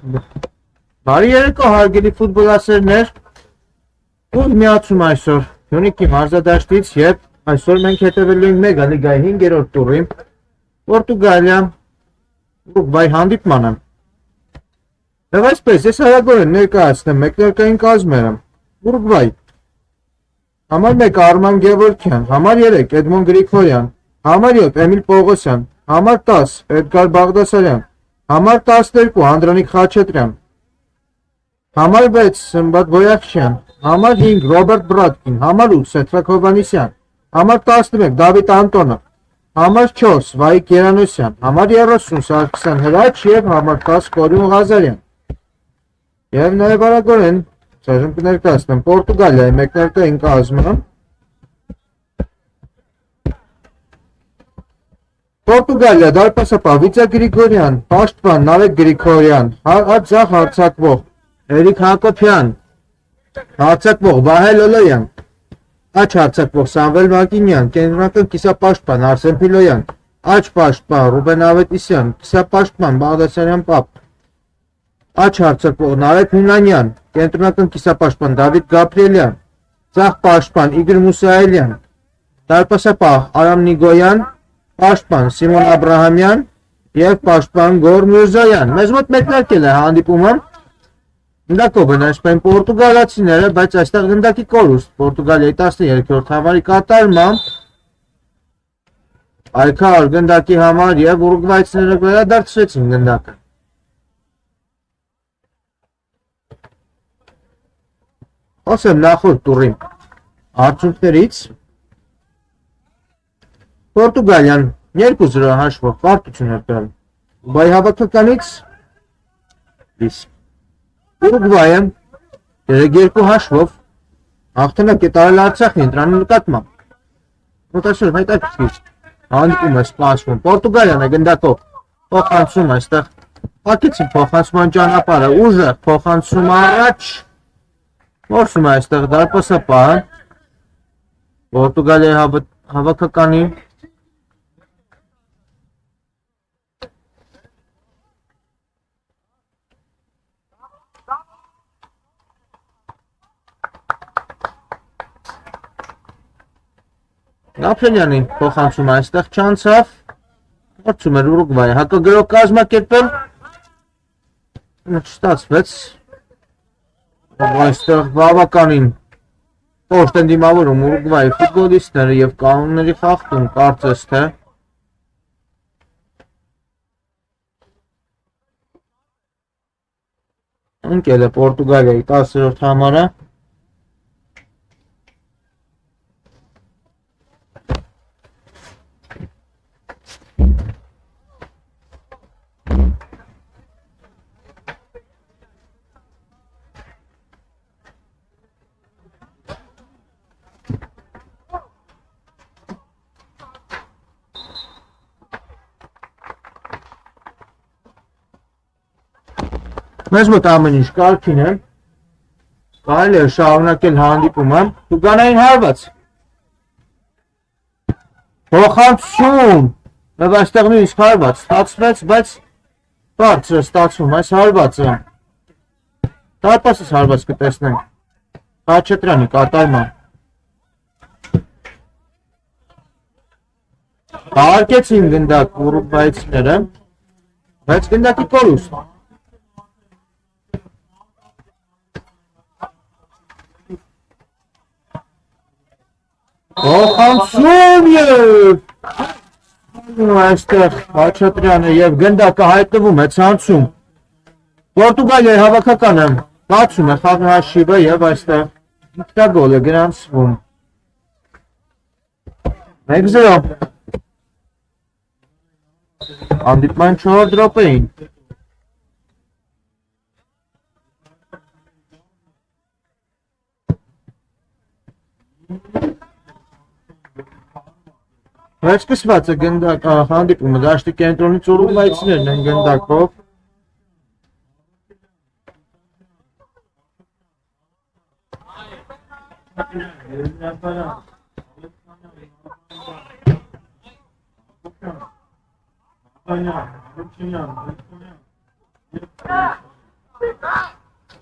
Բարի երեկո հարգելի ֆուտբոլասերներ, ու միացում այսօր Հյունիկի մարզադաշտից եւ այսօր մենք հետևելու ենք Մեգա լիգայի 5-րդ տուրի Պորտուգալիա Ուրուգվայ հանդիպմանը։ Եվ այսպես ես արագորեն ներկայացնեմ մեկնարկային կազմերը։ Ուրուգվայ համար 1 Արման Գևորգյան, համար 3 Էդմոն Գրիգորյան, համար 7 Էմիլ Պողոսյան, համար 10 Էդգար Բաղդասարյան, համար 12 Անդրանիկ Խաչատրյան, համար 6 Սմբատ Բոյախչյան, համար 5 Ռոբերտ Բրադկին, համար 8 Սեթրակ Հովանիսյան, համար 11 Դավիթ Անտոնով, համար 4 Վայիկ Երանոսյան, համար 30 Սարգսյան Հրաչ և համար 10 Կորյուն Ղազարյան։ Եվ նաև արագորեն այժմ կներկայացնեմ Պորտուգալիայի մեկնարկային կազմը։ Պորտուգալիա դարպասապահ Վիցա Գրիգորյան, պաշտպան Նավեկ Գրիգորյան, ձախ հարձակվող Էրիկ Հակոբյան, հարձակվող Վահե Լոլոյան, աջ հարձակվող Սամվել Մակինյան, կենտրոնական կիսապաշտպան Արսեն Փիլոյան, աջ պաշտպան Ռուբեն Ավետիսյան, կիսապաշտպան Բաղդասարյան Պապ, աջ հարձակվող Նարեկ Հունանյան, կենտրոնական կիսապաշտպան Դավիթ Գաբրիելյան, ձախ պաշտպան Իգոր Մուսայելյան, դարպասապահ Արամ Նիգոյան, պաշտպան Սիմոն Աբրահամյան և պաշտպան Գոր Միրզոյան։ Մեզ մոտ մեկնարկել է հանդիպումը։ Գնդակով են այսպես պորտուգալացիները, բայց այստեղ գնդակի կորուստ Պորտուգալիայի 13-րդ համարի կատարմամբ այդքան գնդակի համար և ուրուգվայցիները վերադարձրեցին գնդակը։ Ասեմ նախորդ տուրի արդյունքներից Պորտուգալիան 2-0 հաշվով պարտություն էր կրել Ուբայի հավաքականից, իսկ Ուրուգվայը 3-2 հաշվով հաղթանակ է տարել Արցախի ընտրանի նկատմամբ։ Մոտեցում հետաքրքիր հանդիպում է սպասվում։ Պորտուգալիան է գնդակով փոխանցում այստեղ հակեցին փոխանցման ճանապարհը, ուժեղ փոխանցում առաջ, որսում է այստեղ դարպասապահը Պորտուգալիայի հավաքականի Նապրենյանին փոխանցում այստեղ չանցավ, փորձում էր Ուրուգվայը հակագրող կազմակերպել, չստացվեց, այստեղ բավականին կոշտ են դիմավորում Ուրուգվայի ֆուտբոլիստները և կանոնների խախտում կարծես թե ընկել է Պորտուգալիայի 10-րդ համարը։ Մեզ մոտ ամեն ինչ կարգին է, կարելի է շարունակել հանդիպումը, Տուգանային հարված, փոխանցում, և այստեղ նույնիսկ հարված ստացվեց, բայց բարձր է ստացվում այս հարվածը, դարպասից հարված կտեսնենք, Խաչատրյանի կատարման, հարկեցին գնդակ ուրուգվայցիները, բայց գնդակի կորուստ։ Փոխանցում և այստեղ Խաչատրյանը և գնդակը հայտնվում է ցանցում։ Պորտուգալիայի հավաքականը բացում է խաղի հաշիվը և այստեղ ինքնագոլ է գրանցվում։ 1-0 հանդիպման 4 րոպեին։ Վերջկսված է գնդակ հանդիպումը դաշտի կենտրոնից ուրուգվայցիներն են գնդակով։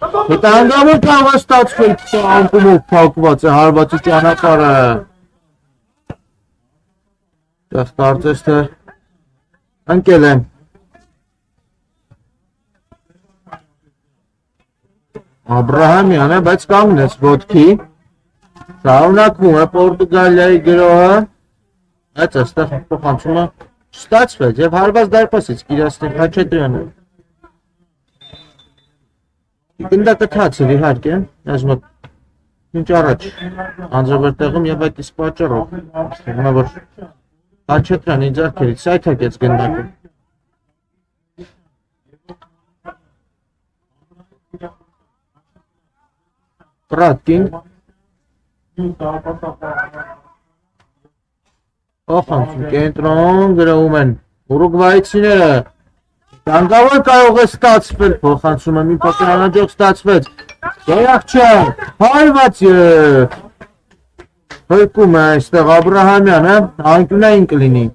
Վտանգավոր կարող է ստացվել անկումով փակված է հարվածի ճանապարհը։ Դեռ կարծես թե ընկել եմ։ Աբրահամյանը, բայց կանգնեց ոտքի, շարունակվում է Պորտուգալիայի գրոհը, բայց այստեղ փոխանցումը չստացվեց եւ հարված դարպասից Կիրասնիկ Խաչատրյանը։ Գնդակը թացել իհարկե, այս մոտ ինչ առաջ անձրևտեղում եւ այդ իսկ պատճառով ասում որ Խաչատրյանի ձեռքերից սայթակեց գնդակը։ Պրատկին Ոխանցում կենտրոն գրում են ուրուգվայցիները Տանկավոր կարող է ստացվել փոխանցումը մի փոքր անհաջող ստացվեց Գերախչյան հարված հրկում է այստեղ Աբրահամյանը անկյունային կլինի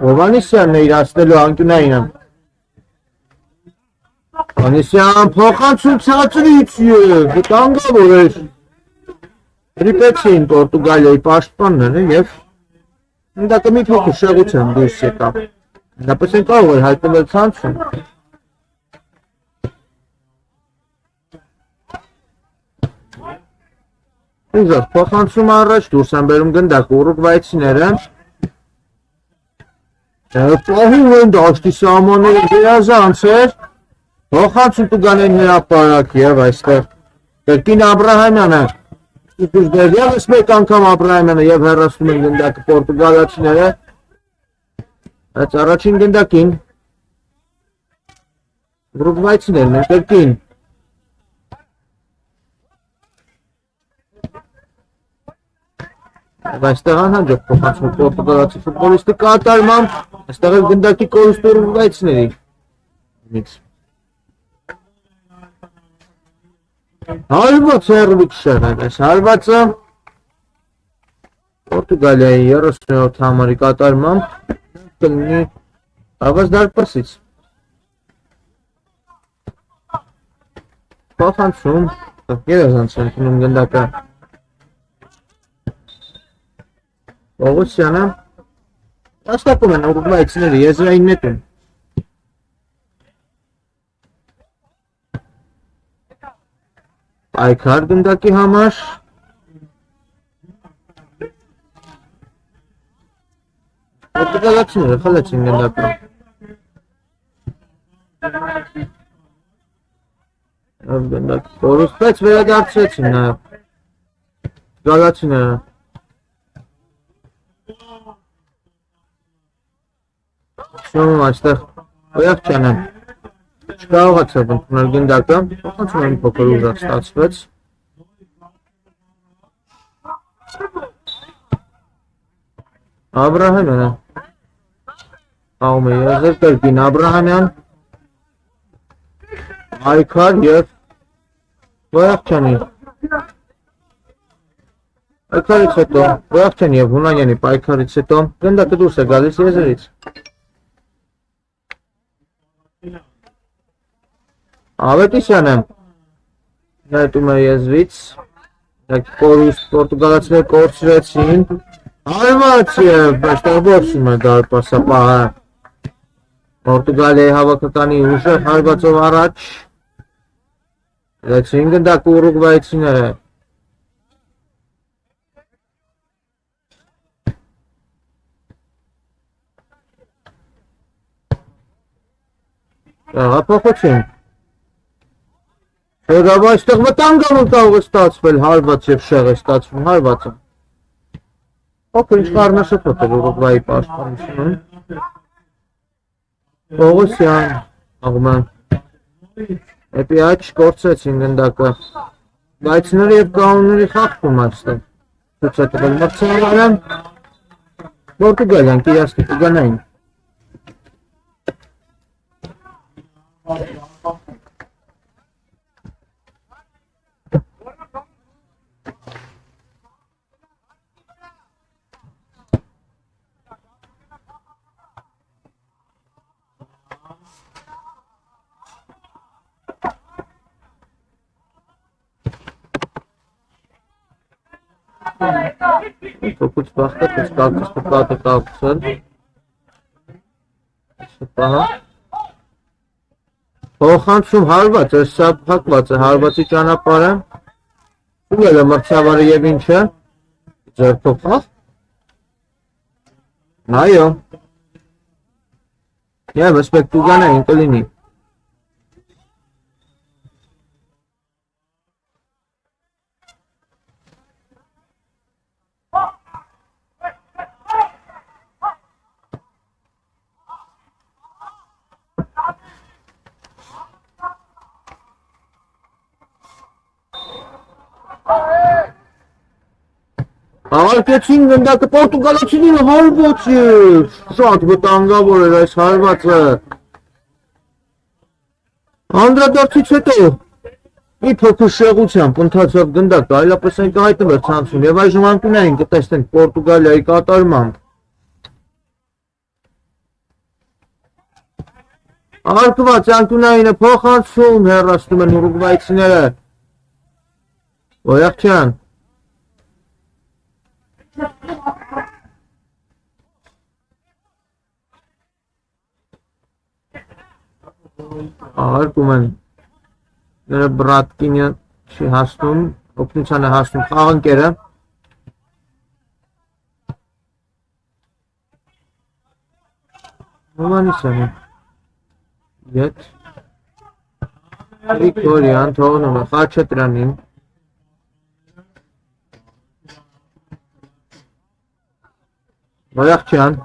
Հովանեսյանն է իրացնելու անկյունայինը Հովանեսյան փոխանցում ցածրից վտանգավոր էր Ռիպեցին Պորտուգալիայի պաշտպանները և ընդակը մի փոքր շեղությամբ դուրս եկավ Դապես են կարող էր հայտնվել ցանցում Ուզած փոխանցում առաջ դուրս են բերում գնդակ ուրուգվայցիները Պահում են դաշտի սահմանները գերազանց էր փոխանցում տուգանեն հրապարակ և այստեղ կրկին Աբրահամյանը ևս մեկ անգամ Աբրահամյանը և հեռացնում են գնդակը պորտուգալացիները այս առաջին գնդակին ուրուգվայցիներն են կրկին Այստեղ անհաջող փոխանցում պորտուգալացի ֆուտբոլիստի կատարմամբ այստեղ էլ գնդակի կորուստ ուրուգվայցիների հարված հեռվիկ շեղել այս հարվածը Պորտուգալիայի 37 համարի կատարմամբ կլինի հավաս դարպասից փոխանցում գերազանց են քնում գնդակը Պողոսյանը աստակում են ուրուգվայցիները եզրային նետում Այքար գնդակի համար Պորտուգալացիները խլեցին գնդակը Գնդակի կորուստվեց վերադարձրեցին նաև Գալացիները Շոնում այստեղ Օյախչյանը չկարողացավ ընդունել գնդակը, փոխանցում են փոքր ուժեղ ստացվեց Աբրահամյանը Աղում է եզր կրկին Աբրահամյան Այքար և Օյախչյանի Այքարից հետո Օյախչյանի և Հունանյանի պայքարից հետո գնդակը դուրս է գալիս եզրից Ավետիսյանը նետում է եզրից կորուստ պորտուգալացիները կորցրեցին հարված և այստեղ որսում է դարպասապահը Պորտուգալիայի հավաքականի ուժեղ հարվածով առաջ լեցին գնդակ ուրուգվայցիները Հապոխություն Եվ այստեղ վտանգավոր կարող է ստացվել հարված և շեղ է ստացվում հարվածը Փոքր ինչ խառնաշփոթ էր Ուրուգվայի պաշտպանությունում Պողոսյան աղմը Էպի աչ կորցրեցին գնդակը Գայցիները և կանոնների խախտում այստեղ Ցույց է տվել մրցանակը Պորտուգալիան Կիրասնիկ Տուգանային Փոքր բախտը կստակս պատը կապսել։ Սպահա։ Փոխանցում հարված է, սա փակված է, հարվածի ճանապարհը։ Ուղղել է մրցավարը եւ ինչը։ Ձերքով հա։ Այո։ Եվ սպեկտուգան է ինտելինի։ Արկեցին գնդակը պորտուգալացիները հարված է, շատ վտանգավոր էր այս հարվածը, անդրադարձից հետո մի փոքր շեղությամբ ընթացավ գնդակը, այլապես այն կհայտնվեր ցանցում և այժմ անկյունային կտեսնենք Պորտուգալիայի կատարմամբ, արկված անկյունայինը փոխանցում հեռացնում են ուրուգվայցիները, Ոյախչյան Արկում են նրա բրատկինը չի հասնում, օգնության է հասնում խաղանքերը Հովանիսյանը Ետ Վիկտորիան թողնում է Խաչատրյանին Ոյախչյան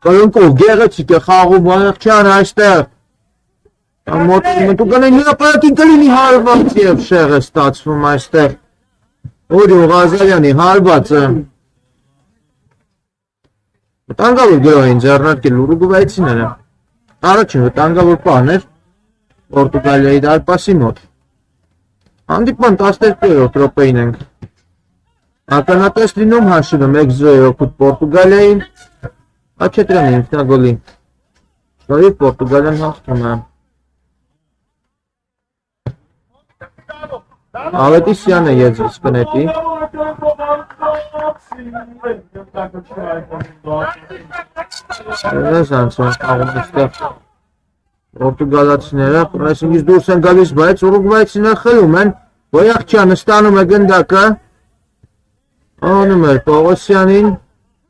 կրունկով գեղեցիկ է խաղում Ոյախչյանը այստեղ Մոտուգանային հրապարակին կլինի հարված և շեղ է ստացվում այստեղ Օրիո Ղազարյանի հարվածը վտանգավոր գրող էին ձեռնարկել ուրուգվայցիները առաջին վտանգավոր պահն էր Պորտուգալիայի դարպասի մոտ հանդիպման 12-րդ րոպեին ենք ականատես լինում հաշիվը 1-0 օգուտ Պորտուգալիային Խաչատրյանի ինքնագոլի շնորհիվ Պորտուգալիան հաղթում է Ավետիսյանը եզրից կնետի Սանցոն խաղում էստեղ Պորտուգալացիները պրեսինգից դուրս են գալիս, բայց ուրուգվայցիները խլում են Ոյախչյանը ստանում է գնդակը անում էր Պողոսյանին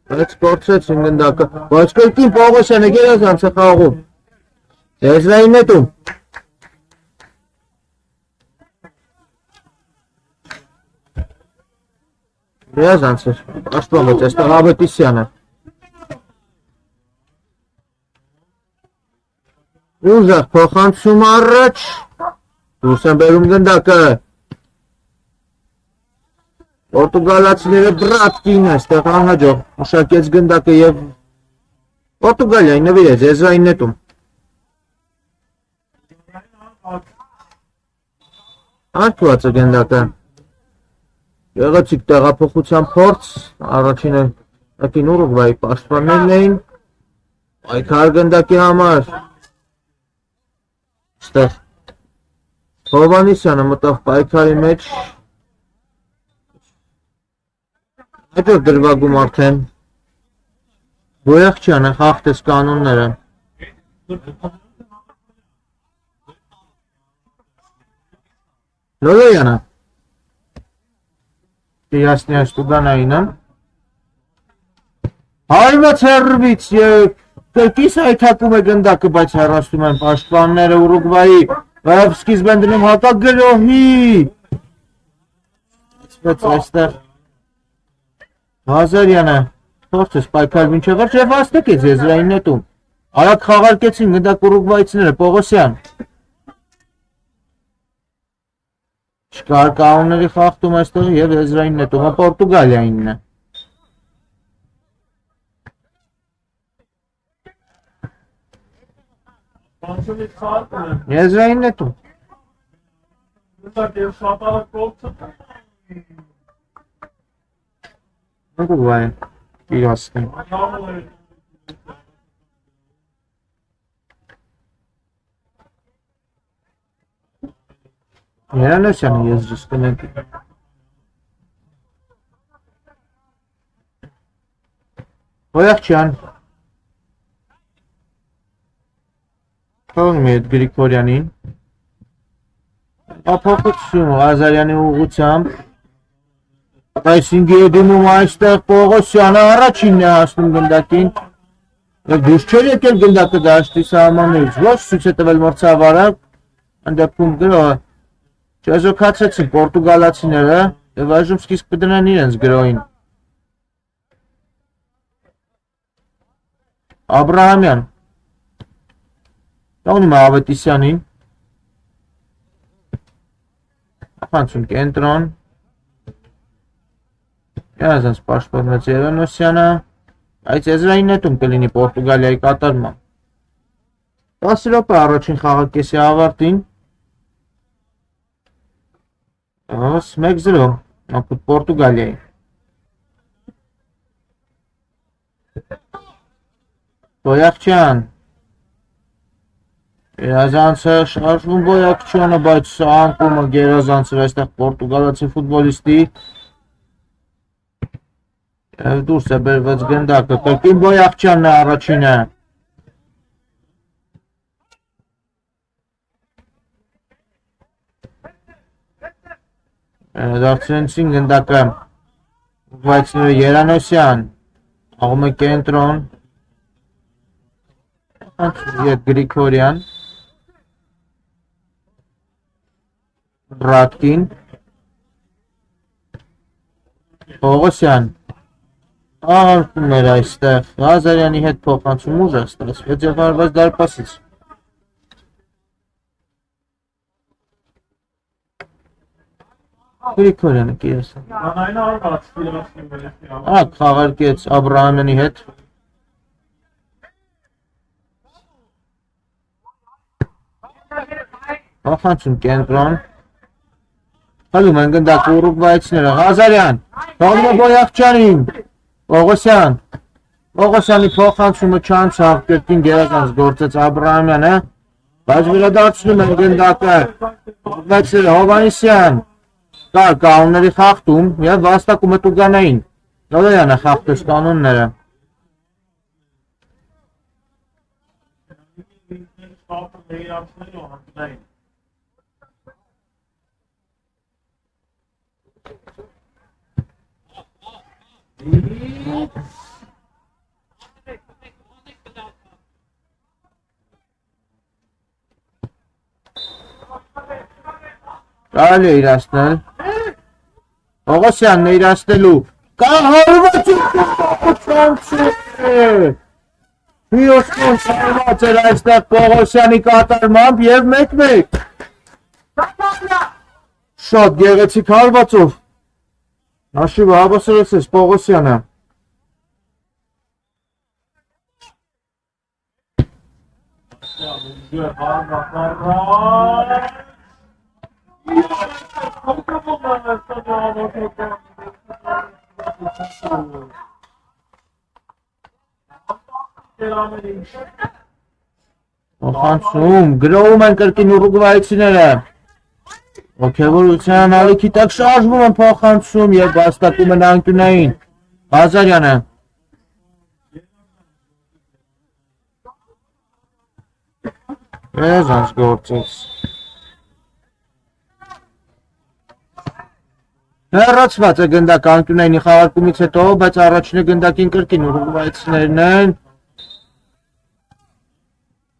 բայց կորցրեցին գնդակը բայց կրկին Պողոսյանը գերազանց է խաղում Եզրային նետում Գերազանց էր պաշտպանված այստեղ Ավետիսյանը Ուժեղ փոխանցում առաջ դուրս են բերում գնդակը Պորտուգալացիները բրատկին այստեղ անհաջող մշակեց գնդակը և Պորտուգալիային նվիրեց եզրային նետում Արկված է գնդակը Գեղեցիկ տեղափոխության փորձ առաջինը ակին Ուրուգվայի պաշտպաններն էին պայքար գնդակի համար Այստեղ Հովանիսյանը մտավ պայքարի մեջ Հաջորդ դրվագում արդեն Ոյախչյանը խախտեց կանոնները Լոլոյանը Տիրասնյա Ստուգանայինը Հարված հեռվից և կրկիս հայթակում է գնդակը, բայց հեռացնում են պաշտպանները Ուրուգվայի Բայց սկիզբ են դնում հակագրոհի Այսպես այստեղ Ղազարյանը փորձեց պայքար մինչև վերջ և հաստատեց եզրային նետում Արագ խաղարկեցին գնդակ ուրուգվայցիները Պողոսյան Չկար կանոնների խախտում այստեղ և եզրային նետումը Պորտուգալիայինն է Եզրային նետում։ Նկու վայ, իրասկին։ Երանոսյանը եզրիս կնետի։ Ոյախչյան։ Թողնում է այդ Գրիգորյանին։ Ապոխություն Ղազարյանի ուղղությամբ։ Այսինքն դիմում այստեղ Պողոսյանը առաջինն է հասնում գնդակին։ Դուրս չէր եկել գնդակը դաշտի սահմաններից, ոչ ցույց է տվել մրցավարը, ընդդեպքում գրոհը չեզոքացրեցին պորտուգալացիները եւ այժմ սկիզբ կդնեն իրենց գրոհին։ Աբրահամյան տոնում է Ավետիսյանին։ Ախանցուն կենտրոն։ Եզանց պաշտպանեց Երանոսյանը, այս եզրային նետում կլինի Պորտուգալիայի կատարման։ 10 րոպե առաջին խաղակեսի ավարտին։ 1-0 ապուտ Պորտուգալիայի։ Բոյախչյան։ Գերազանցը շարժվում Բոյախչյանը, բայց անկումը գերազանցը այստեղ պորտուգալացի ֆուտբոլիստի։ Եվ դուրս է բերված գնդակը, կրկին Բոյախչյանն է առաջինը։ Դարձրեցին գնդակը ուղղվածները Երանոսյան, աղում է կենտրոն, ետ Գրիգորյան, Ռատկին, Պողոսյան, աղարկում էր այստեղ, Ղազարյանի հետ փոխանցում ուժ է ստացվեց և հարված դարպասից։ Գրիգորյանը կիրասան։ Ակ խաղարկեց Աբրահամյանի հետ։ Փոխանցում կենտրոն։ Հալում են գնդակը ուրուգվայցիները, Ղազարյան, թողնում է Բոյախչյանին, Պողոսյան, Պողոսյանի փոխանցումը չանցավ, կրկին գերազանց գործեց Աբրահամյանը, բայց վերադարձնում են գնդակը, ուրուգվայցիները Հովհաննիսյան, կար կանոնների խախտում և վաստակում է Տուգանային, Լոլոյանը խախտեց կանոնները։ Կարելի է իրացնել, Պողոսյանն է իրացնելու, Հիոսկոն սարված էր այստեղ Պողոսյանի կատարմամբ և 1-1 շատ գեղեցիկ հարվածով հաշիվը հավասարեցրեց Պողոսյանը։ Ոխանցում, գրոհում են կրկին ուրուգվայցիները։ Ոգևորության ալիքի տակ շարժվում են փոխանցում և վաստակում են անկյունային։ Ղազարյանը։ Եզանց գործեց։ Հեռացված է գնդակ անկյունայինի խաղարկումից հետո, բայց առաջինը գնդակին կրկին ուրուգվայցիներն են։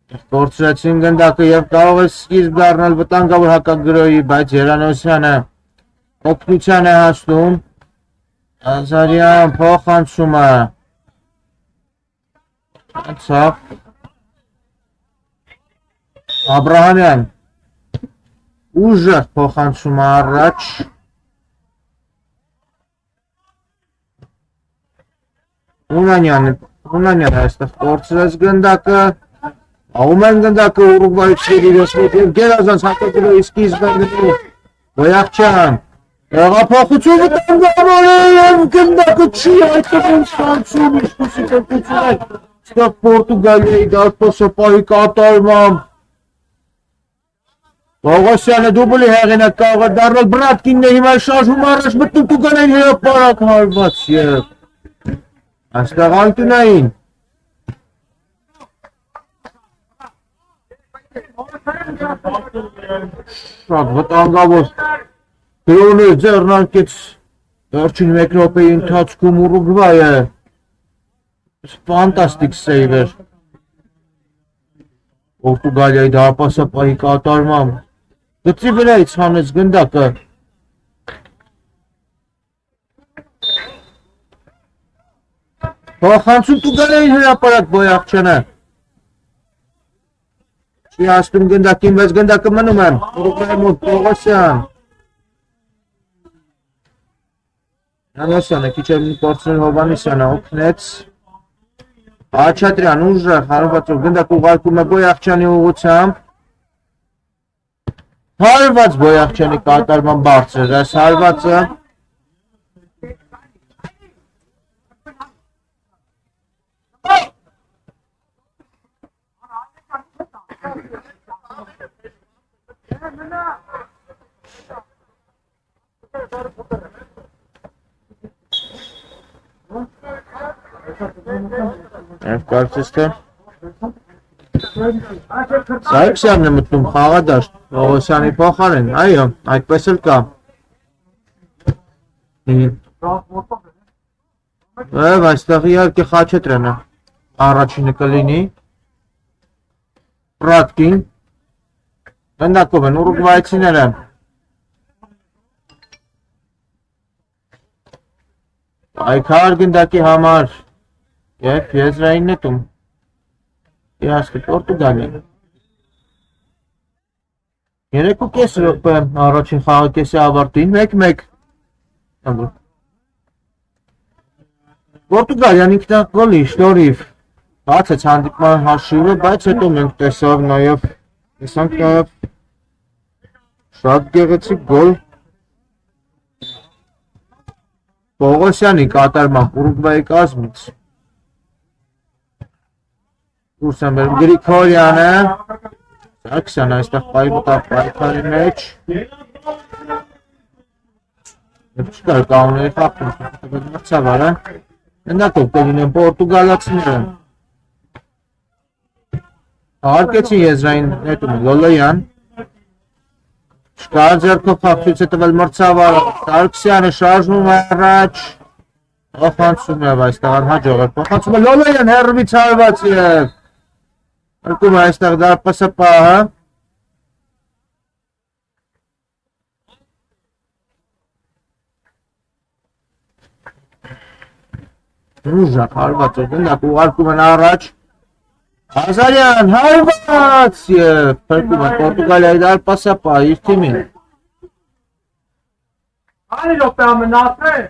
Կորցրեցին գնդակը և կարող է սկիզբ դառնալ վտանգավոր հակագրոհի, բայց Երանոսյանը օգնության է հասնում։ Ղազարյան փոխանցումը անցավ։ Աբրահամյան ուժեղ փոխանցումը առաջ։ Ունանյանը այստեղ կորցրեց գնդակը Aumen gânddacă Uruguay respectiv gerազանց հատկելու իսկի զբաղելու Boyakcan Հեղափոխությունը տանգավորել գնդակը չի այդքան Ֆրանսիում ինչպիսի կրկություն է ստեղ Պորտուգալիայի դարպասապահի կատարմամբ Պողոսյանը դուբլի հեղինակ կարող է դառնալ Բրատկինն է հիմա շարժում առաջ մտնում Տուգանային հրապարակ հարված և այստեղ Ալտունային Շատ վտանգավոր դրոներ ձեռնարկեց վերջին մեկ րոպեի ընթացքում Ուրուգվայը ֆանտաստիկ սեյվ էր Պորտուգալիայի դարպասապահի կատարմամբ գծի վրայից հանեց գնդակը Փոխանցում Տուգանային հրապարակ Բոյախչյանը Չի հասնում գնդակին, բայց գնդակը մնում է Ուրուգվայի մոտ Պողոսյան Հանոսյանը քիչ է կորցնել Հովհաննիսյանը օգնեց Աչատրյան ուժեղ հարվածով գնդակ ուղարկում է Բոյախչյանի ուղղությամբ Հարված Բոյախչյանի կատարման բարձր այս հարվածը Կարծես թե Սարգսյանն է մտնում խաղադաշտ Պողոսյանի փոխարեն, այո, այդպես էլ կա Այստեղ իհարկե Խաչատրյանը առաջինը կլինի Պրատկին Գնդակով են Ուրուգվայցիները Այքար գնդակի համար Եվ եզրային նետում Իհասկը Պորտուգալիան 3.5 րոպե առաջին խաղակեսի ավարտին 1-1 Պորտուգալիան ինքնագոլի շնորհիվ բացեց հանդիպման հաշիվը, բայց հետո մենք տեսանք նաև շատ գեղեցիկ գոլ Պողոսյանի կատարմամբ Ուրուգվայի կազմից Դուրս են բերում Գրիգորյանը Սարգսյանը այստեղ պայքարի մեջ Չկար կանոնների խախտում մրցավարը Գնդակով կլինեն պորտուգալացիները Հարկեցին եզրային նետում Լոլոյան Չկար ձեռքով խախտույց է տվել մրցավարը Սարգսյանը շարժվում առաջ Փոխանցում է այստեղ անհաջող է Փոխանցում է Լոլոյան հեռվից հարված և Արկում է այստեղ դարպասապահը Ուժակ հարված է գնդակ ուղարկում են առաջ Ազարյան հարված և փրկում է Պորտուգալիայի դարպասապահը իր թիմին Անի րոպե ամենացր է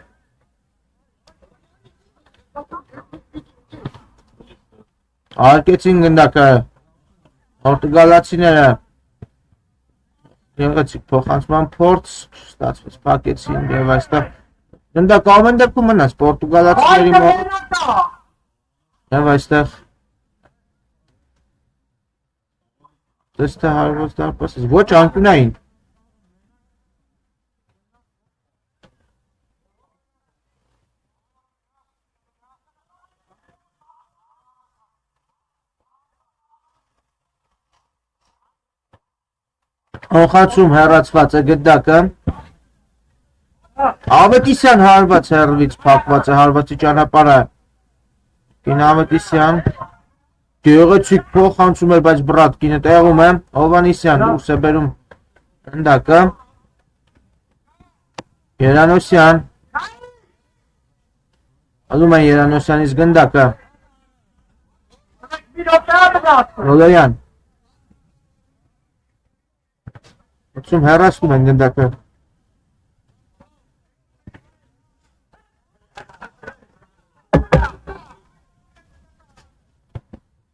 Արկեցին գնդակը Պորտուգալացիները Գեղեցիկ փոխանցման փորձ ստացվեց փակեցին և այստեղ գնդակը ամեն դեպքում մնաց պորտուգալացիների մոտ և այստեղ դες թե հարված դարպասից ոչ անկյունային Փոխանցում հեռացված է գնդակը Ավետիսյան հարված հեռվից փակված է հարվածի ճանապարհը Կին Ավետիսյան Գեղեցիկ փոխանցում էր, բայց Բրատկինը տեղում է Հովհաննիսյան դուրս է բերում գնդակը Երանոսյան Ալում է Երանոսյանից գնդակը Լոլոյան Ոցում հեռացնում են գնդակը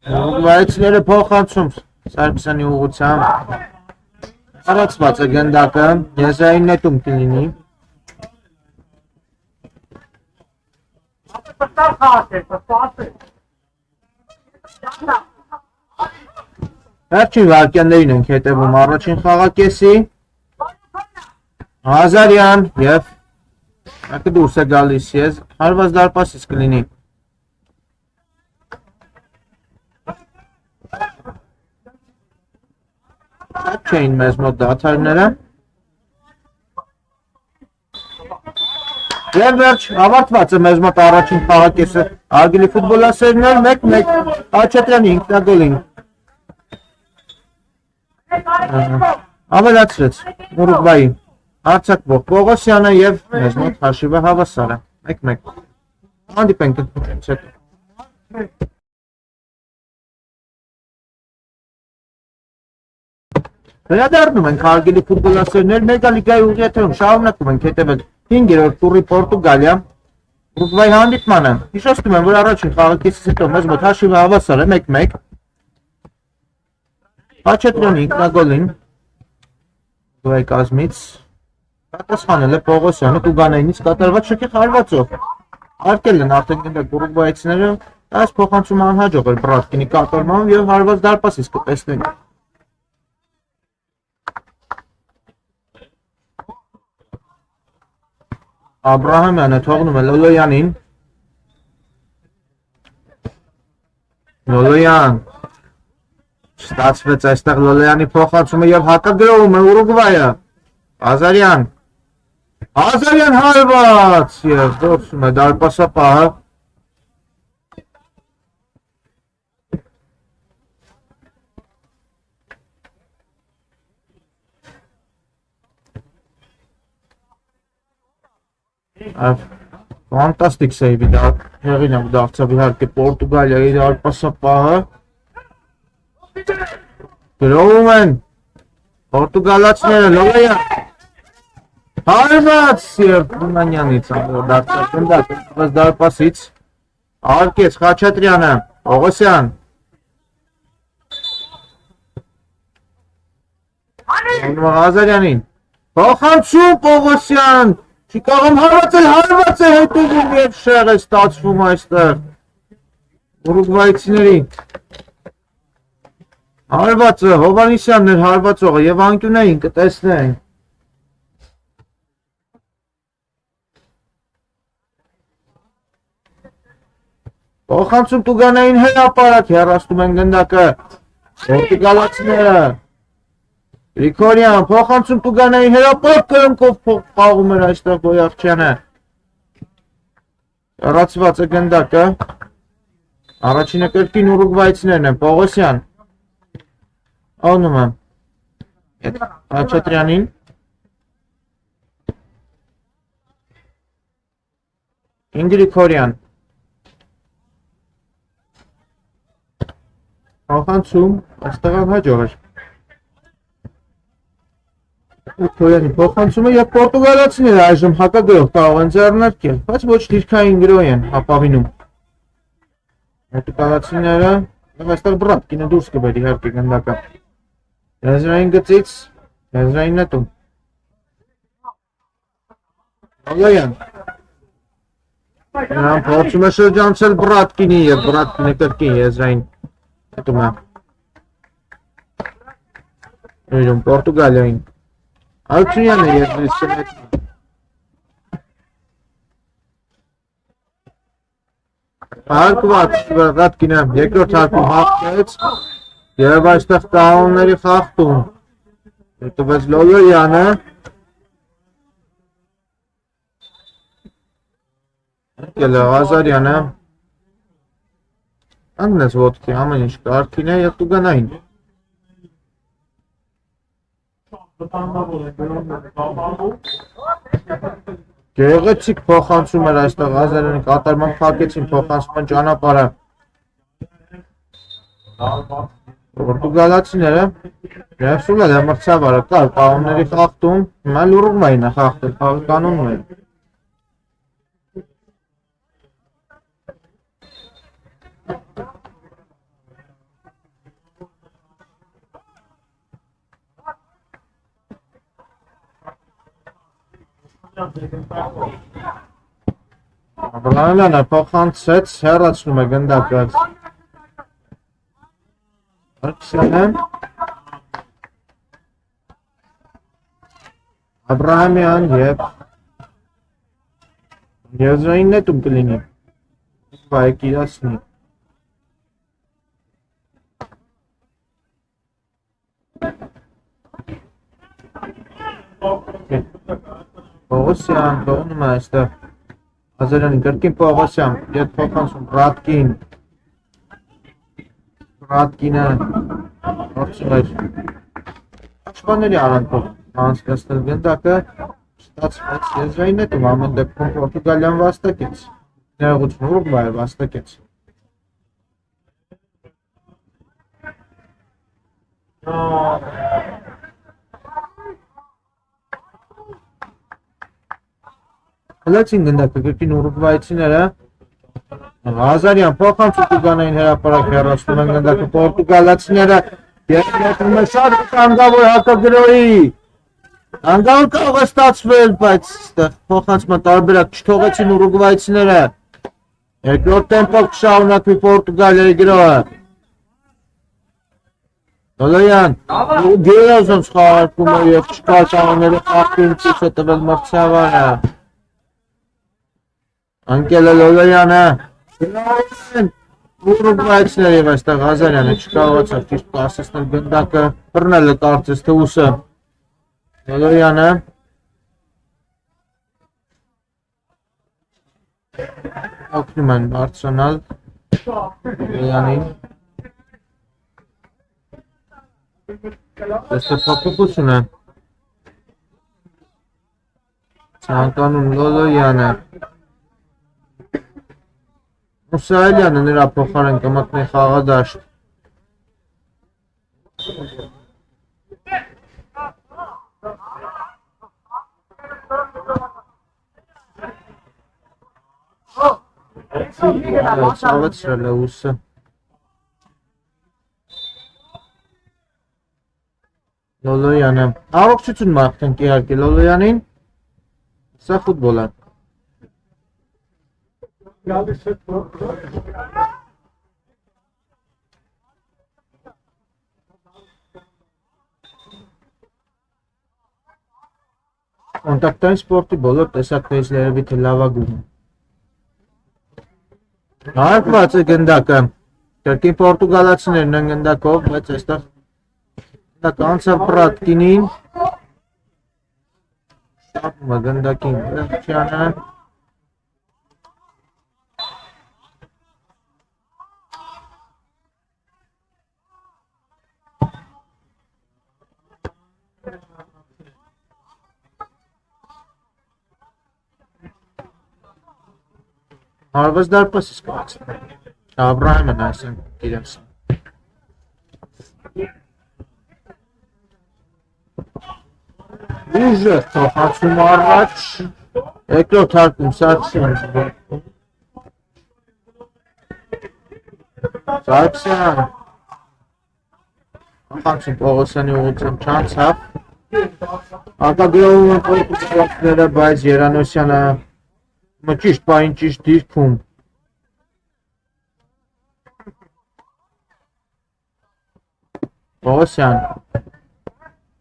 Ուղղությունները փոխանցում Սարգսյանի ուղղությամբ։ Արածված է գնդակը, եզրային նետում կլինի։ Վերջին վարկյաններին ենք հետևում առաջին խաղակեսի։ Ղազարյան և մեկը դուրս է գալիս ես, հարված դարպասից կլինի։ Շատ չէին մեզ մոտ դադարները։ Եվ վերջ, ավարտված է մեզ մոտ առաջին խաղակեսը, արգելի ֆուտբոլասերներ 1-1, Խաչատրյանի ինքնագոլին ավելացրեց Ուրուգվայի արձակվող Պողոսյանը և մեզ մոտ հաշիվը հավասար է 1-1, հանդիպենք ընդմուտից հետո։ Վերադառնում ենք արգելի ֆուտբոլասերներ, մեգալիգայի ուղիաթերում շարունակում ենք հետևել 5-րդ տուրի Պորտուգալիա Ուրուգվայի հանդիպմանը։ Հիշեցնում եմ, որ առաջին խաղակեսից հետո մեզ մոտ հաշիվը հավասար է 1-1։ Խաչատրյանի ինքնագոլին Ուրուգվայի կազմից պատասխանել է Պողոսյանը Տուգանայինից կատարված շքի հարվածով։ Արկել են արդեն գնդակ ուրուգվայցիները, այս փոխանցումը անհաջող էր Բրատկինի կատարմամբ և հարված դարպասից կտեսնենք։ Աբրահամյանը թողնում է Լոլոյանին։ Լոլոյան ստացվեց այստեղ Լոլոյանի փոխանցումը և հակագրովում է Ուրուգվայը։ Ղազարյան հարված և դուրսում է դարպասապահը։ Ֆանտաստիկ սեյվի հեղինակ դարձավ իհարկե Պորտուգալիայի դարպասապահը։ Գրովում են պորտուգալացիները Լոլոյան հարված և Թումանյանից դարձավ գնդակ դարպասից արկեց Խաչատրյանը Պողոսյան Ղազարյանին փոխանցում Պողոսյան չի կարող հարված է հետևում և շեղ է ստացվում այստեղ ուրուգվայցիների հարվածը Հովանիսյանն էր հարվածողը և անկյունային կտեսնենք փոխանցում Տուգանային հրապարակ հեռացնում են գնդակը պորտուգալացիները Գրիգորյան փոխանցում Տուգանային հրապարակ կրնկով խաղում էր այստեղ Բոյախչյանը հեռացված է գնդակը առաջինը կրկին ուրուգվայցիներն են Պողոսյան անում եմ Խաչատրյանին Գրիգորյան փոխանցում այստեղ անհաջող էր Քոյանի փոխանցումը և պորտուգալացիները այժմ հակագրող կարող են ձեռնարկել, բայց ոչ դիրքային գրոհ են ապավինում։ Պորտուգալացիները և այստեղ Բրատկինը դուրս կբեր իհարկե գնդակը։ Եզրային գծից, եզրային նետում։ Լոլոյան։ Նրան փորձում է շրջանցել Բրատկինի և Բրատկինը կրկին եզրային նետում է։ Նույնում Պորտուգալիային։ Ալչյանը եզրից շնետում։ Հարկված Բրատկինը երկրորդ հարկում հաղթեց և այստեղ կանոնների խախտում հետևեց Լոլոյանը եկել է Ղազարյանը անդնեց ոտքի ամեն ինչ կարգին է և Տուգանային Գեղեցիկ փոխանցում էր այստեղ Ղազարյանի կատարմամբ փակեցին փոխանցման ճանապարհը Պորտուգալացիները և Սուլելը մրցավարը կար կանոնների խախտում հիմա Ուրուգվային է խախտել կանոնները Abrahamյանը փոխանցեց, հեռացնում է գնդակը։ Արքսյանը Abrahamյան եւ եզրային նետում կլինի։ Բայ կիրասնի։ Պողոսյան, թողնում է այստեղ Ազարյանի կրկին Պողոսյան, ետ փոխանցում Ռատկինը գործում էր Աշվաների արանքով անցկացնել գնդակը ստացվեց եզրային նետում ամեն դեպքում Պորտուգալիան վաստակեց, ներողություն Ուրուգվայը վաստակեց։ Հլեցին գնդակը կրկին Ուրուգվայցիները Ազարյան փոխանցում կգանային հրապարակ հեռացնում են գնդակը Պորտուգալացիները երկնետում է շատ կանգավոր հակագրոյի Անգավոր կարող է ստացվել, բայց փոխանցման տարբերակ չթողեցին Ուրուգվայցիները երկրորդ տեմպով կշարունակվի Պորտուգալիայի գրոհը Լոլոյան գերազանց խաղարկում է և չկա կանոնների խախտում ցույց է տվել մրցավարը Անկել է Լոլոյանը Ուրուգվայցիները և այստեղ Ազարյանը չկարողացավ ճիշտ կասեցնել գնդակը բռնել է կարծես թե ուսը Լոլոյանը օգնում են բարձրանալ Լոլոյանին Այստեղ փոփոխություն է ցանկանում Լոլոյանը Մուսայելյանը նրա փոխարեն կմտնի խաղադաշտ Ցավեցրել է ուսը Լոլոյանը առողջություն մաղթենք իհարկե Լոլոյանին Սա ֆուտբոլ է Կոնտակտային սպորտի բոլոր տեսակներից երևի թե լավագույնը Հարկված է գնդակը Կրկին պորտուգալացիներն են գնդակով, բայց այստեղ գնդակը անցավ Ռատկինին Շտապում է գնդակին Վերջյանը Հարվaz դարպաս իսկ կացնում Աբրահամն այսեն իրենց Ուժը թողացում առաջ Երկրորդ հարկում Սարգսյան Սարգսյան Ախանցում Պողոսյանի ուղղությամբ չանցավ Ակագրովում են պորտուգալացիները, բայց Երանոսյանը Ճիշտ պահին ճիշտ դիրքում Պողոսյան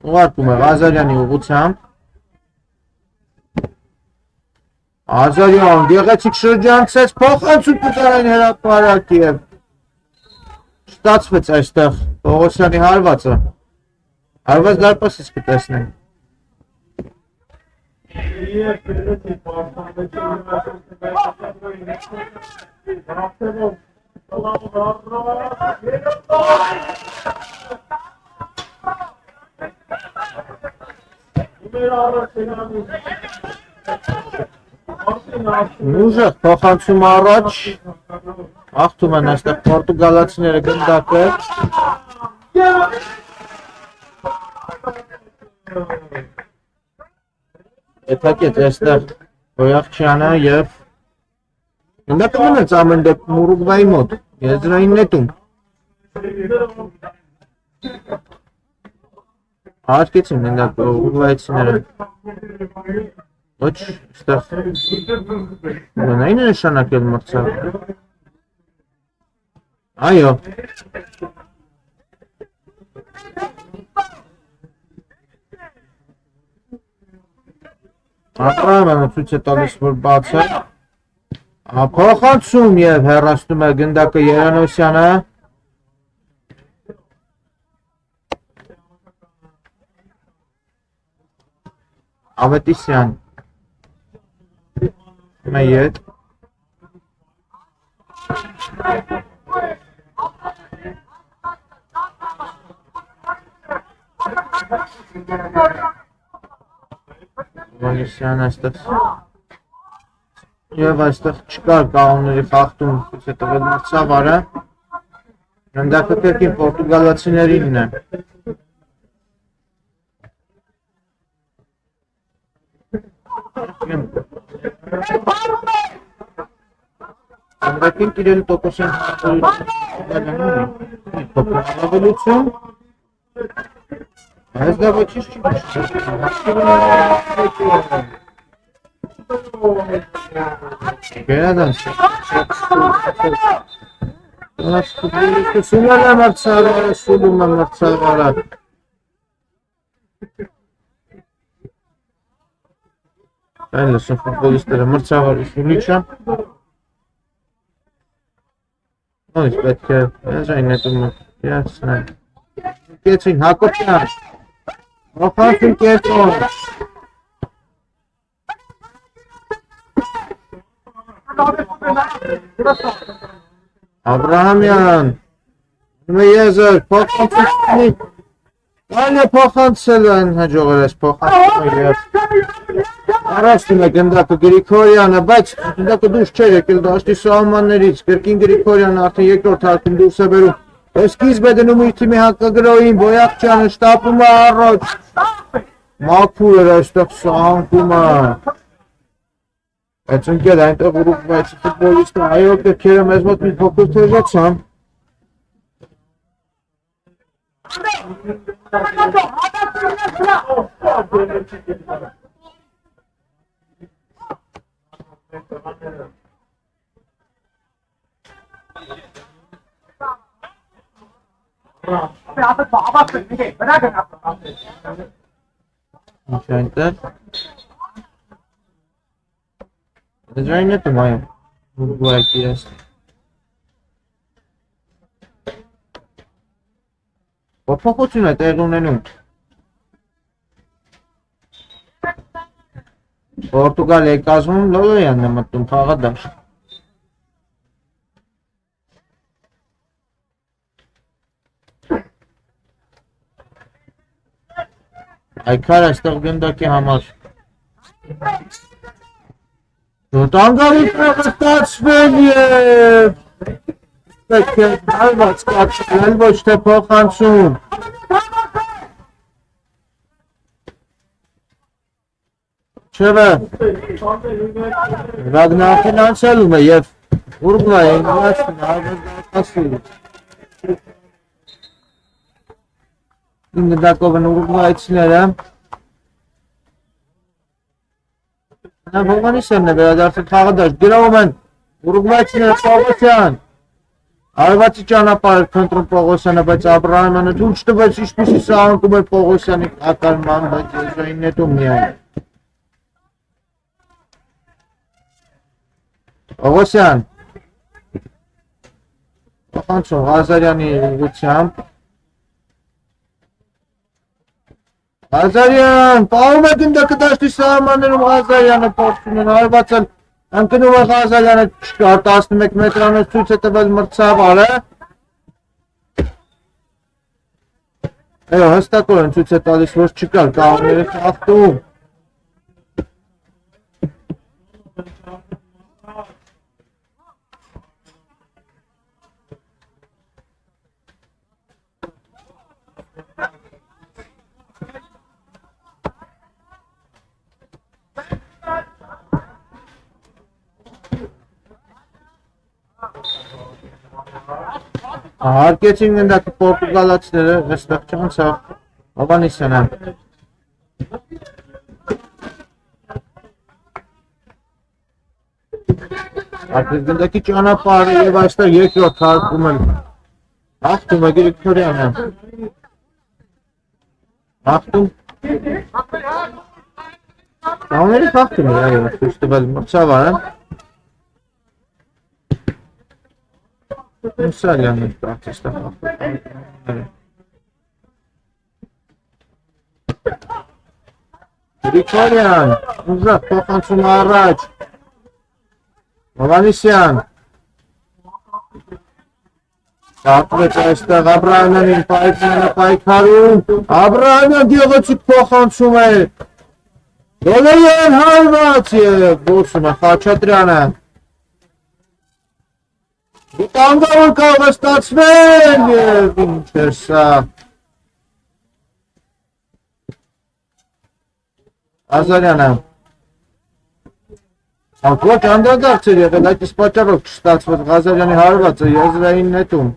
ուղարկում է Ազարյանի ուղղությամբ Ազարյան գեղեցիկ շրջանցեց փոխանցում կգանային հրապարակ և Ստացվեց այստեղ Պողոսյանի հարվածը Հարված դարպասից կտեսնենք Ուժեղ փոխանցում առաջ Աղթում են այստեղ պորտուգալացիները գնդակը Եթակեց այստեղ Հոյախչյանը և Գնդակը մնաց ամեն դեպքում Ուրուգվայի մոտ Եզրային նետում Հարկեցին գնդակը Ուրուգվայցիները Ոչ, այստեղ ունենային է նշանակել մրցավ։ Այո։ Ակրամանը ցույց է տալիս, որ բաց է։ Փոխանցում եւ հեռացնում է գնդակը Երանոսյանը։ Ավետիսյան։ Մեյետ։ Ավետիսյան այստեղ։ Եվ այստեղ չկար կանոնների խախտում, ցույց է տվել մրցավարը։ Գնդակը կերկին պորտուգալացիներինն է։ Անդակին կիրել տոկոսին հավելություն այս դա ոչինչ չի Գերադանց Սուլում է մրցավարը Այն լսում ֆուտբոլիստերը մրցավարի սուլիչը Նույնիսկ պետք է այն նետում իրացնել Կեցին Հակոբյան Հոխանցին կեցոն Աբրահամյան Մեյեզր փոխանցի Այն է փոխանցել են հաջողել ես փոխանցում և Առաջնում է գնդակը Գրիգորյանը, բայց գնդակը դուրս չէր եկել դաշտի սահմաններից, կրկին Գրիգորյանը արդեն երկրորդ հարկում դուրս է բերում, սկիզբ է դնում իր թիմի հակագրոհին, Բոյախչյանը շտապում է առաջ, Մաքուր էր այստեղ սահանքում է, բայց ընկել այնտեղ ուրուգվայցի ֆուտբոլիստը, այո կրքերը մեզ մոտ մի փոքր թեժացան, Ինչ այնտեղ Դեջային է տում այո Ուրուգվայքի ես Փոփոխություն է տեղ ունենում Պորտուգալիայի կազմում Լոլոյանն է մտնում խաղադաշտ Այքար այստեղ գնդակի համար Տանգավիթը ստացվել և պետք է այված կացնել ոչ թե փոխանցում Չևը Վագնարդին անցելում է և Ուրուգվայի նվացն արվազդակասում Իմ գնդակով են ուրուգվայցիները Նա Հովհաննիսյանն է վերադարձել խաղադաշտ, գրավում են ուրուգվայցիները Պողոսյան Արևածի ճանապարհ էր փնտրում Պողոսյանը, բայց Աբրահամյանը թույլ չտվեց ինչպիսի սահանքում էր Պողոսյանի ակալման, բայց եզրային նետում միայն Պողոսյան Փոխանցում Ղազարյանի ուղղությամբ Ղազարյան, պահում է գնդակը դաշտի սահմաններում Ղազարյանը փորձում են արվածել, ընկնում է Ղազարյանը չկար 11 մետրանոց ցույց է տվել մրցավարը Այո, հստակորեն ցույց է տալիս, որ չկար կանոնների խախտում Հարկեցին գնդակը պորտուգալացիները, այստեղ չանցավ Հովհաննիսյանը Արդեն գնդակի ճանապարհը եւ այստեղ երկրորդ հարկում են հաղթում է Գրիգորյանը։ Հաղթում։ Դաուների հաղթում է, այո, ցույց տվել մրցավարը։ Մուսալյանը պրակտիսը հաղթում։ Գրիգորյան, ուժեղ փոխանցում առաջ։ Հովհաննիսյան։ Կապվեց այստեղ Աբրահամյանին պայքարում։ Աբրահամյան գեղեցիկ փոխանցում է։ Գոլեյան հարված եւ բոսում է Խաչատրյանը։ Դիտանգավոր կարող է ստացվել եւ ինչ է սա։ Ազարյանը Անկոչ անդրադարձ էր եղել, այդ իսկ պատճառով չստացվեց Ղազարյանի հարվածը եզրային նետում։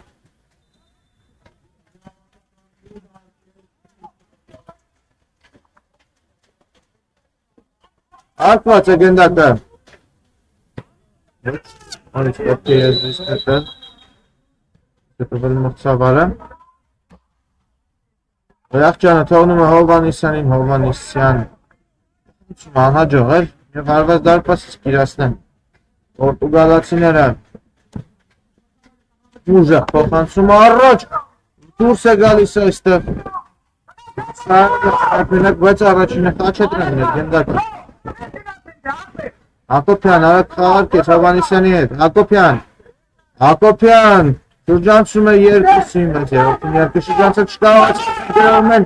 Արկված է գնդակը։ Անից պետք է եզրից նետել։ Դեպվել մրցավարը։ Ռեախջանը թողնում է Հովհաննիսյանին, Հովհաննիսյան անհաջող էր և հարված դարպասից կիրասնեմ Պորտուգալացիները ուժեղ փոխանցում առաջ դուրս է գալիս այստեղ բայց առաջինը Խաչատրյանն էր գնդակը Հակոբյան արագ խաղարկեց Հովհաննիսյանի հետ Հակոբյան շրջանցում է երկուսի մեջ երկու շրջանցը չկարողացնում են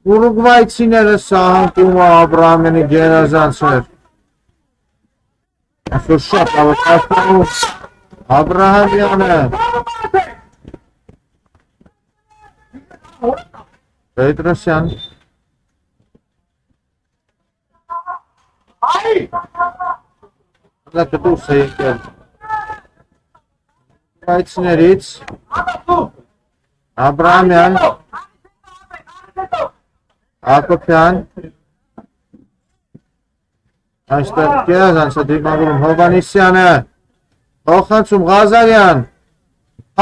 Ուրուգվայցիները սահանքում Աբրահամյանի գերազանց էր այսօր շատ ավարտանում Աբրահամյանը Պետրոսյան Դա դուրս է եկել Ուրուգվայցիներից Աբրահամյան Հակոբյան Այստեղ գերազանց է դիմավորում Հովհաննիսյանը Փոխանցում Ղազարյան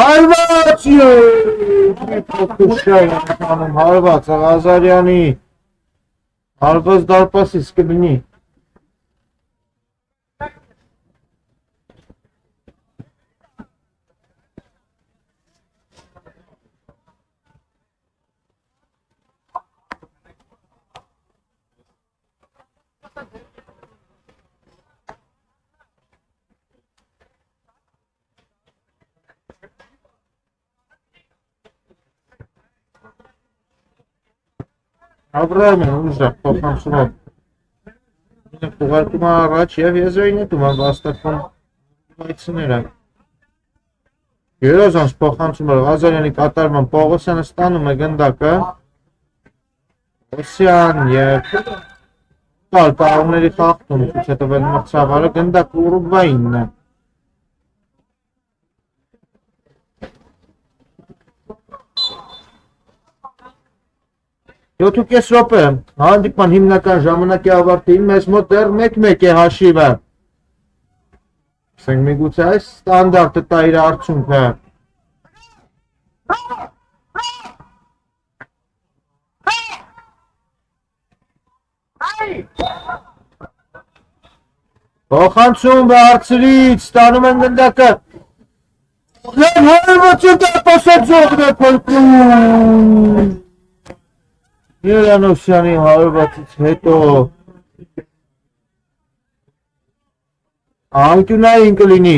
Հարված Հարված Ղազարյանի Հարված դարպասից կլինի Աբրահամյան ուժեղ փոխանցումով ուղարկում առաջ և եզրային նետում վաստակում վայցիները Գերազանց փոխանցումը Ղազարյանի կատարման Պողոսյանը ստանում է գնդակը Պողոսյան և տարողների խաղթում ցույց է տվել մրցավարը գնդակը Ուրուգվայինն է 7.5 րոպե հանդիպման հիմնական ժամանակի ավարտին մեզ մոտ դեռ 1-1 է հաշիվը ասենք միգուցե այս ստանդարտը տա իր արդյունքը Փոխանցում բարձրից ստանում են գնդակը Եվ հարվածը դարպասաձողն է փրկում Երանովսյանի հարվածից հետո անկյունային կլինի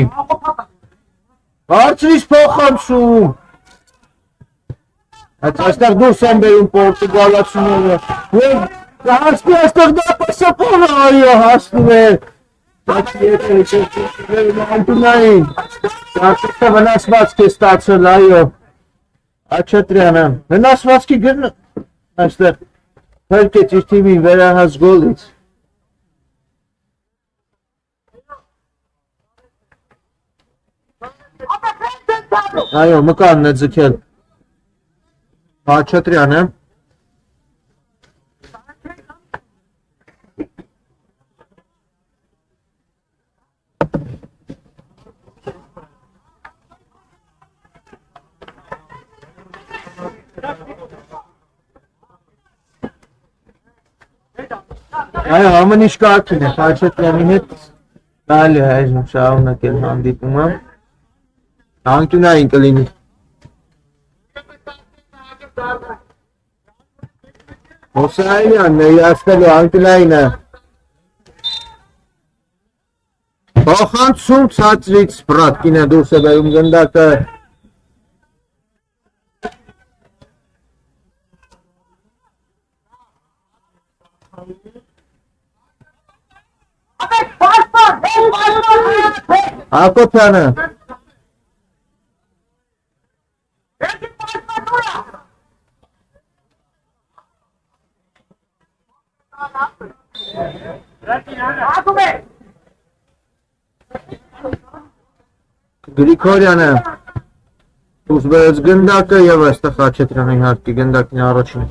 Բարձրից փոխանցում Այստեղ դուրս են բերում պորտուգալացիները և հասնի այստեղ դարպասապանը այո հասնում է անկյունային Դարձիքը վնասվածք է ստացել այո Խաչատրյանը վնասվածքի գրն Այստեղ հրկեց իր թիմին վերահաս գոլից Այո, մկանն է ձգել Խաչատրյանը Այո, ամեն ինչ կարգին է, Խաչատրյանի հետ կարելի է այժմ շարունակել հանդիպումը։ Անկյունային կլինի։ Հոսայինյանն է իրացնելու անկյունայինը։ Փոխանցում ցածրից Բրատկինը դուրս է բերում գնդակը։ Հակոբյանը Գրիգորյանը դուրս բերեց գնդակը եւ այստեղ Խաչատրյանը իհարկե գնդակին առաջին։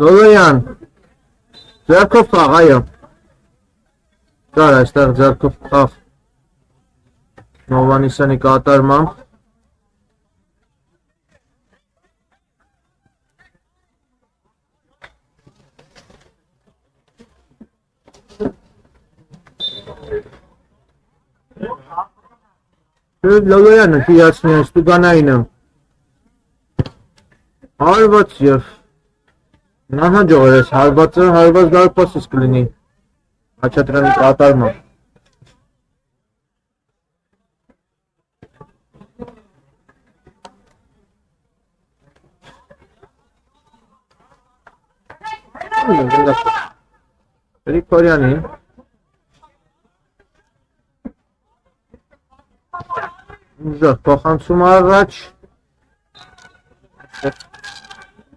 Լոլոյան ձեռքով խաղ, այո։ Կար այստեղ ձեռքով խաղ Հովհաննիսյանի կատարմամբ։ Լոլոյանը կիրացնի է Ստուգանայինը։ Հարված և նահանջող էր ես հարվածը, հարված դարպասից կլինի Խաչատրյանի կատարմամբ։ Գրիգորյանի ուժեղ փոխանցում առաջ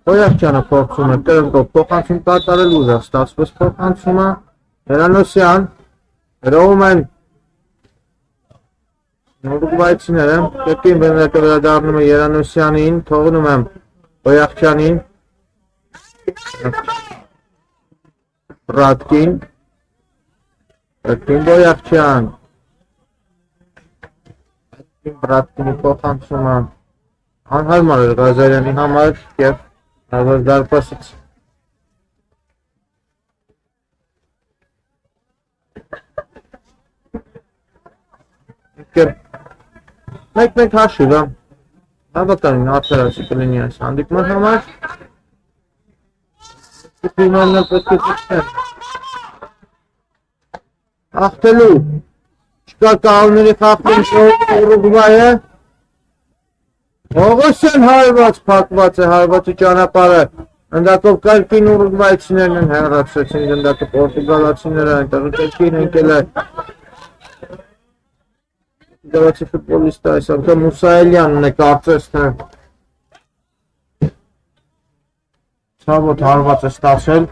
Խոյակյանը փորձում է տրնկով փոխանցում կատարել ուժեղ ստացվեց փոխանցումը Հրանոսյան հրովում են ուրուգվայցիները կետին բնակը վերադառնում է Հրանոսյանին թողնում եմ Խոյակյանին Բրատկին Բոյակյան Բրատկինի փոխանցումը անհարմար էր Ղազարյանի համար և հարված դարպասից մեկ հաշիվ հավատարին արտարացի կլինի այս հանդիպման համար Պիմաններ պետք է ծիքնեն աղթելու չկա կաղալների խաղթին Ուրուգվայը Հողոսյան հարված փակված է հարվածի ճանապարհը ընդակով կարգին ուրուգվայցիներն են հեռացրեցին գնդակը պորտուգալացիները այնտեղ կերկին ընկել է Պորտուգալացի ֆուտբոլիստը այս անգամ Մուսայելյանն է կարծես թե ցավոտ հարված է ստացել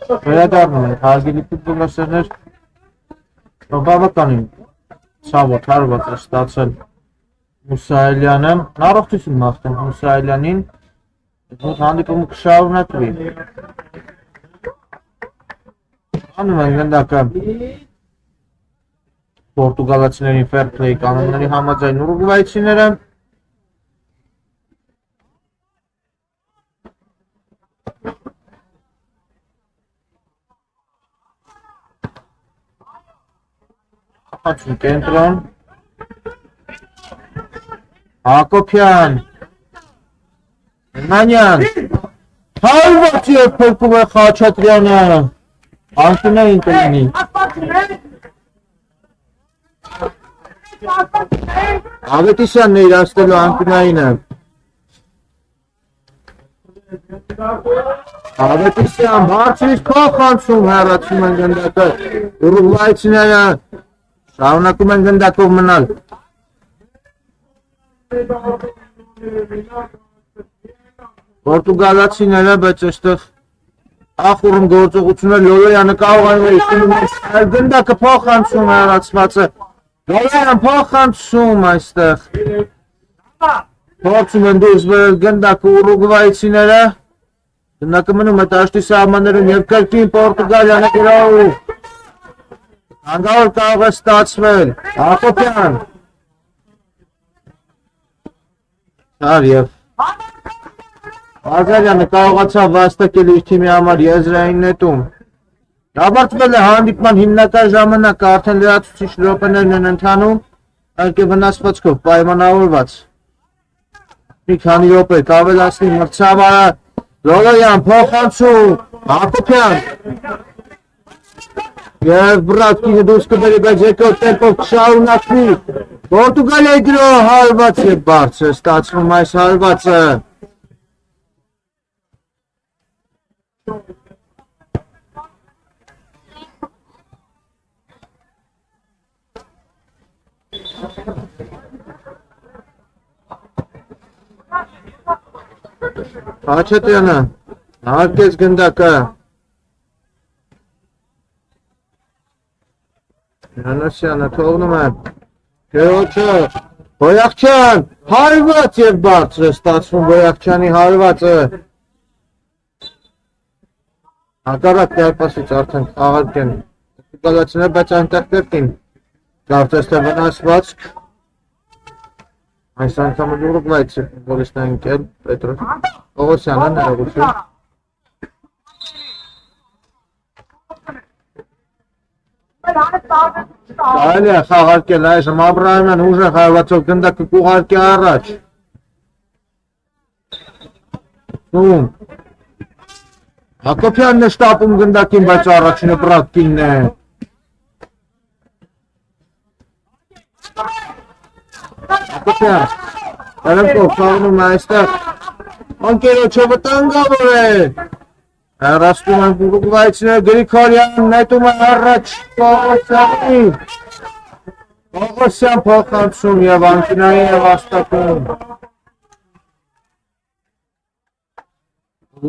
Վերադառնում ենք հարգելի ֆուտբոլասերներ, բավականին ցավոտ հարված է ստացել Մուսայելյանը, առողջություն մաղթենք Մուսայելյանին, որ հանդիպումը կշարունակվի։ Անում են գնդակը Պորտուգալացիների fair play կանոնների համաձայն ուրուգվայցիները Հացուն կենտրոն Հակոբյան Մանյան Հարված և փրկում է Խաչատրյանը Անտունային կլինի Ավետիսյանն է իրաստելու Անտունայինը Ավետիսյան բարձրից փոխանցում հեռացում են գնդակը ուրուգվայցիները շարունակում են գնդակով մնալ Պորտուգալացիները բայց այստեղ ախուրում գործողությունը Լոլոյանը կարող է գնդակը փոխանցում հեռացվածը Լոլոյանը փոխանցում այստեղ փորձում են դուրս բերել գնդակը ուրուգվայցիները գնդակը մնում է դաշտի սահմաններում և կրկին Պորտուգալիանը գրաու Հանգավոր կարող է ստացվել Հակոբյան Շար և Ազարյանը կարողացավ վաստակել իր թիմի համար եզրային նետում Ավարտվել է հանդիպման հիմնական ժամանակը արդեն լրացուցիչ րոպեներն են ընթանում այլ վնասվածքով պայմանավորված մի քանի րոպե կավելացնի մրցավարը Լոլոյան փոխանցում Հակոբյան Եվ բրատկինը դուրս կբերի բայց երկրորդ տեմպով կշարունակվի Պորտուգալիայի գրոհ հարված է բարձր ստացվում այս հարվածը Խաչատրյանը հարկեց գնդակը Հրանոսյանը թողնում է Գերոչը Բոյախչյան հարված և բարձր է ստացվում Բոյախչյանի հարվածը Հակառակ դարպասից արդեն խաղալք են Պորտուգալացիները բայց այնտեղ կրկին կարծես թե վնասվածք Այս անգամ ուրուգվայցի ֆուտբոլիստ է ընկել Պետրոս Պողոսյանը ներողություն Կարելի է խաղարկել այժմ Աբրահամյան ուժեղ հարվածով գնդակը կուղարկի առաջ Հակոբյանն է շտապում գնդակին բայց առաջինը բրատկինն է Հակոբյան Հերենքով խաղնում է այստեղ Անկերոչը վտանգավոր է Հեռացնում են ուրուգվայցիները Գրիգորյան նետում է առաջ Պողոսյանին Պողոսյան փոխանցում և Անտունային է վաստակում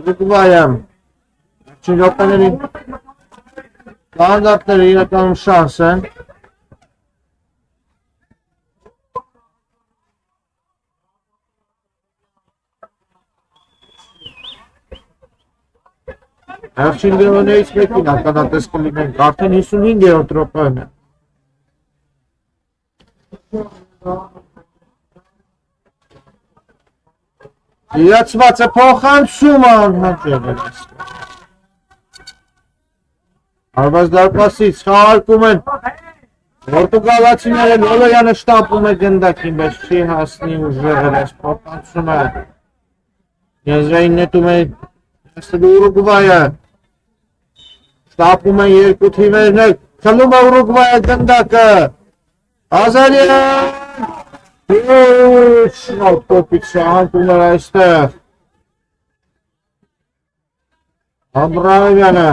Ուրուգվայը Չին րոպեների Կանդատները իրականում շանս են Հեղջին գրոներից մեկին ականատես կլինենք, արդեն 55-րդ րոպեն է։ Իրացված է փոխանցումը անհաջող է։ Հարված դարպասից խաղարկում են Պորտուգալացիները Լոլոյանը շտապում է գնդակին, բայց չի հասնի ուժեղ է այս փոխանցումը։ Եզրային նետում է Ուրուգվայը Շտապում են երկու թիմերն էլ, խլում է Ուրուգվայը գնդակը, Ազարյան, շատ կոպիտ շահանքում էր այստեղ, Աբրահամյանը,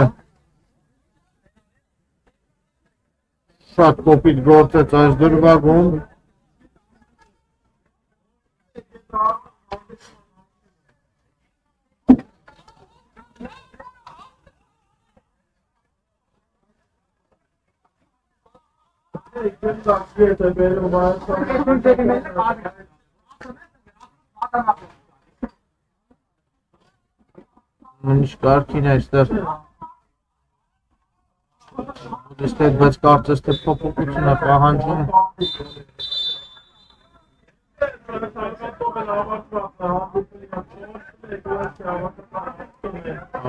շատ կոպիտ գործեց այս դրվագում, Ինչ կարգին է այստեղ։ Այստեղ բայց կարծես թե փոփոխություն է պահանջում։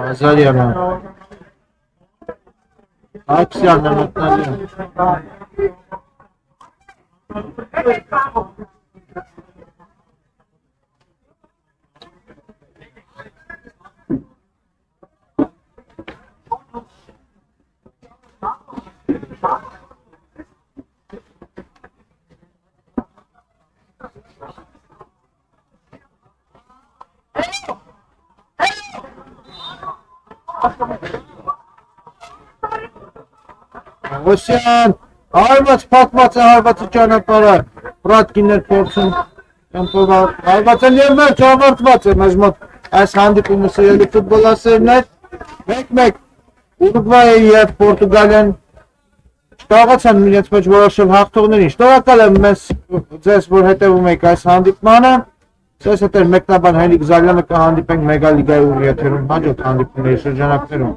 Ազարյանը Աքսյանը մտնալի Ոսյան, հարված պակված է հարվածը ճանապարը, պրատկիներ փորձում, հարված են և վերջ ավարտված է մեզ մոտ այս հանդիպումը սիրելի ֆուտբոլասերներ, մեկ-մեկ Ուրուգվայի և Պորտուգալյան չկարողացան իրենց մեջ որոշել հաղթողներին, շնորհակալ եմ ձեզ, որ հետևում եք այս հանդիպմանը, ձեզ հետ էր մեկնաբան Հենրիկ Զարյանը, կհանդիպենք մեգա լիգայի ուղի եթերում հաջորդ հանդիպումների շրջանակներում։